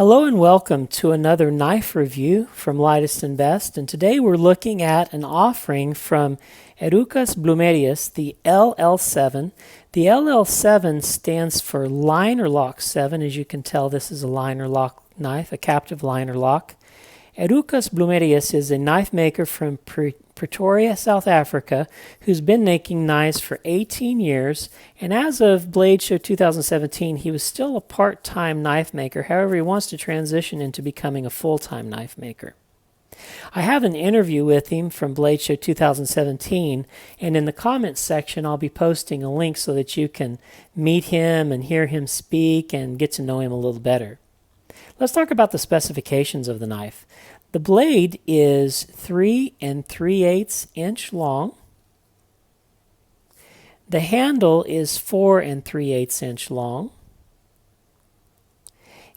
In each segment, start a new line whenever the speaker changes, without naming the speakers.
Hello and welcome to another knife review from Lightest and Best, and today we're looking at an offering from Erucas Blomerus, the LL7. The LL7 stands for Liner Lock 7. As you can tell, this is a liner lock knife, a captive liner lock. Erucas Blomerus is a knife maker from Pretoria, South Africa, who's been making knives for 18 years, and as of Blade Show 2017, he was still a part-time knife maker. However, he wants to transition into becoming a full-time knife maker. I have an interview with him from Blade Show 2017, and in the comments section I'll be posting a link so that you can meet him and hear him speak and get to know him a little better. Let's talk about the specifications of the knife. The blade is 3 3/8 inch long. The handle is 4 3/8 inch long,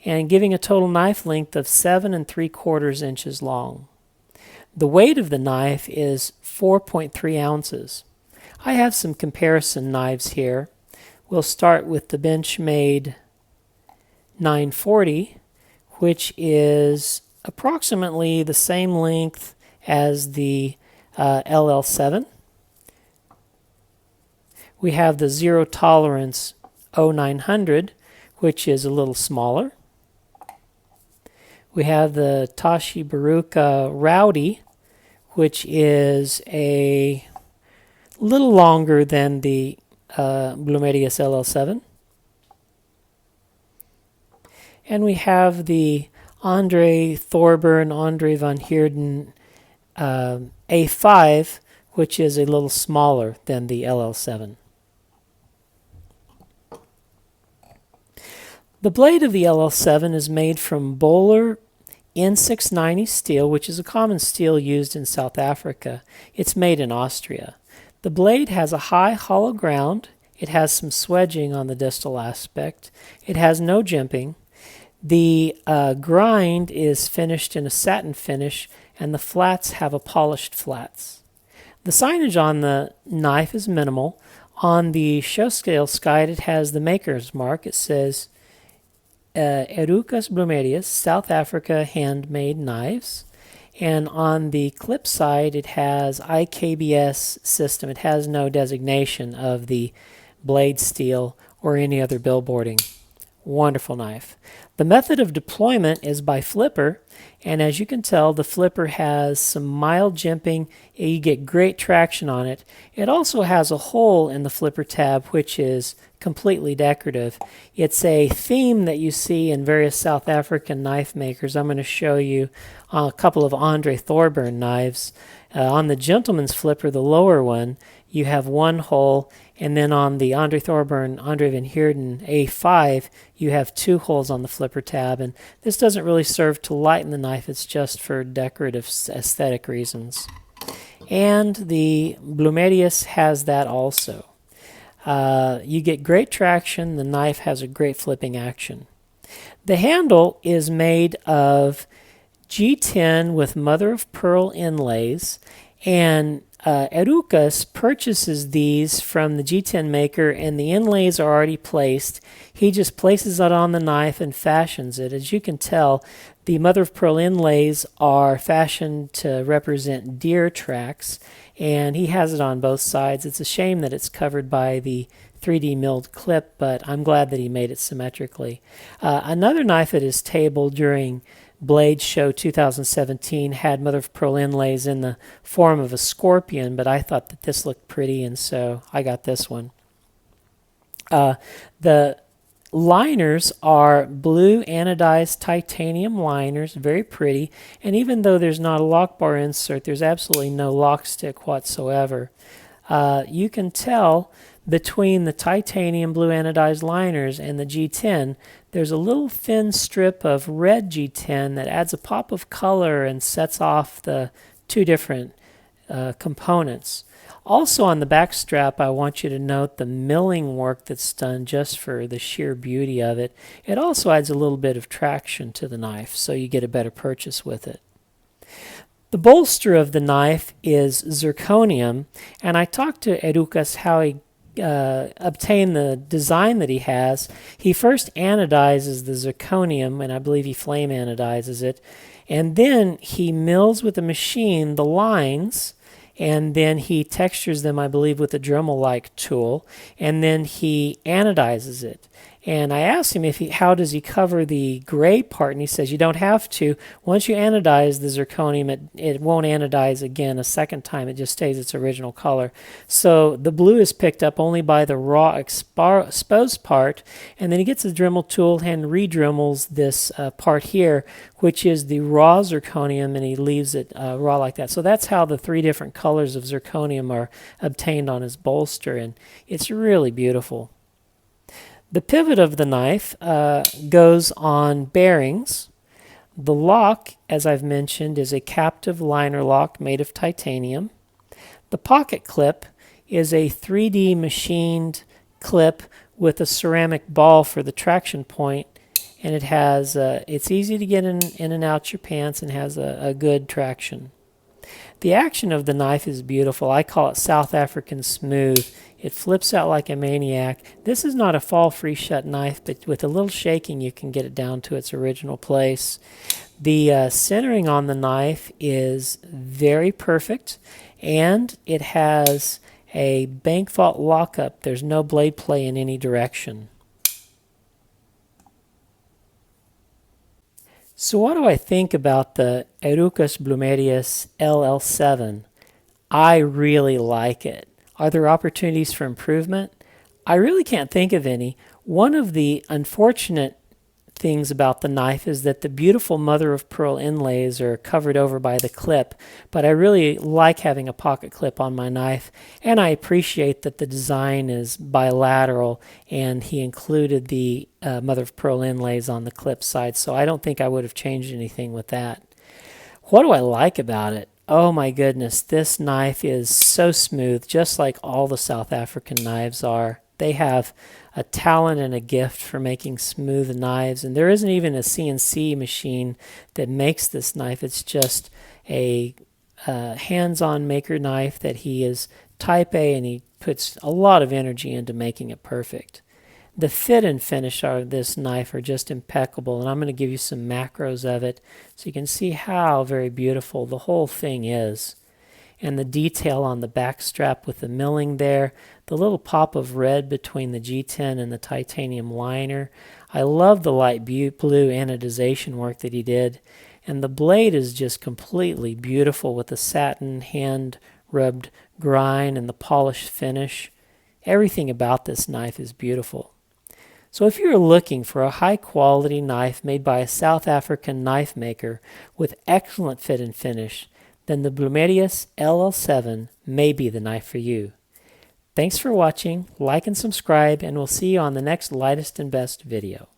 and giving a total knife length of 7 3/4 inches long. The weight of the knife is 4.3 ounces. I have some comparison knives here. We'll start with the Benchmade 940, which is approximately the same length as the LL7. We have the Zero Tolerance 0900, which is a little smaller. We have the Toshibaruka Rowdy, which is a little longer than the Blomerus LL7. And we have the Andre Thorburn, Andre van Heerden A5, which is a little smaller than the LL7. The blade of the LL7 is made from Böhler N690 steel, which is a common steel used in South Africa. It's made in Austria. The blade has a high hollow ground. It has some swedging on the distal aspect. It has no jimping. The grind is finished in a satin finish, and the flats have a polished flats. The signage on the knife is minimal. On the show scale guide, it has the maker's mark. It says Erucas Blomerus, South Africa Handmade Knives. And on the clip side, it has IKBS system. It has no designation of the blade steel or any other billboarding. Wonderful knife. The method of deployment is by flipper, and as you can tell, the flipper has some mild jimping. You get great traction on it. It also has a hole in the flipper tab, which is completely decorative. It's a theme that you see in various South African knife makers. I'm going to show you a couple of Andre Thorburn knives. On the gentleman's flipper, the lower one, you have one hole, and then on the Andre Thorburn, Andre van Heerden A5, you have two holes on the flipper tab, and this doesn't really serve to lighten the knife, it's just for decorative aesthetic reasons. And the Blomerus has that also. You get great traction, the knife has a great flipping action. The handle is made of G10 with mother of pearl inlays, and Erucas purchases these from the G10 maker, and the inlays are already placed. He just places it on the knife and fashions it. As you can tell, the mother of pearl inlays are fashioned to represent deer tracks, and he has it on both sides. It's a shame that it's covered by the 3D milled clip, but I'm glad that he made it symmetrically. Another knife at his table during Blade Show 2017 had mother of pearl inlays in the form of a scorpion, but I thought that this looked pretty, and so I got this one. The liners are blue anodized titanium liners, very pretty, and even though there's not a lock bar insert, there's absolutely no lock stick whatsoever. You can tell between the titanium blue anodized liners and the G10, there's a little thin strip of red G10 that adds a pop of color and sets off the two different components. Also on the back strap, I want you to note the milling work that's done just for the sheer beauty of it. It also adds a little bit of traction to the knife, so you get a better purchase with it. The bolster of the knife is zirconium, and I talked to Erucas how he obtain the design that he has, he first anodizes the zirconium, and I believe he flame anodizes it, and then he mills with a machine the lines, and then he textures them, I believe, with a Dremel-like tool, and then he anodizes it. And I asked him how does he cover the gray part, and he says you don't have to. Once you anodize the zirconium, it won't anodize again a second time. It just stays its original color. So the blue is picked up only by the raw exposed part, and then he gets a Dremel tool and re-dremels this part here, which is the raw zirconium, and he leaves it raw like that. So that's how the 3 different colors of zirconium are obtained on his bolster, and it's really beautiful. The pivot of the knife goes on bearings. The lock, as I've mentioned, is a captive liner lock made of titanium. The pocket clip is a 3D machined clip with a ceramic ball for the traction point, and it has it's easy to get in and out your pants and has a good traction. The action of the knife is beautiful. I call it South African Smooth. It flips out like a maniac. This is not a fall-free shut knife, but with a little shaking you can get it down to its original place. The centering on the knife is very perfect, and it has a bank vault lockup. There's no blade play in any direction. So what do I think about the Erucas Blomerus LL7? I really like it. Are there opportunities for improvement? I really can't think of any. One of the unfortunate things about the knife is that the beautiful mother of pearl inlays are covered over by the clip, but I really like having a pocket clip on my knife, and I appreciate that the design is bilateral and he included the mother of pearl inlays on the clip side, so I don't think I would have changed anything with that. What do I like about it? Oh my goodness, this knife is so smooth, just like all the South African knives are. They have a talent and a gift for making smooth knives, and there isn't even a CNC machine that makes this knife. It's just a hands-on maker knife that he is type A, and he puts a lot of energy into making it perfect. The fit and finish of this knife are just impeccable, and I'm going to give you some macros of it so you can see how very beautiful the whole thing is. And the detail on the back strap with the milling there, the little pop of red between the G10 and the titanium liner. I love the light blue anodization work that he did, and the blade is just completely beautiful with the satin hand rubbed grind and the polished finish. Everything about this knife is beautiful. So if you're looking for a high-quality knife made by a South African knife maker with excellent fit and finish, then the Blomerus LL7 may be the knife for you. Thanks for watching, like and subscribe, and we'll see you on the next lightest and best video.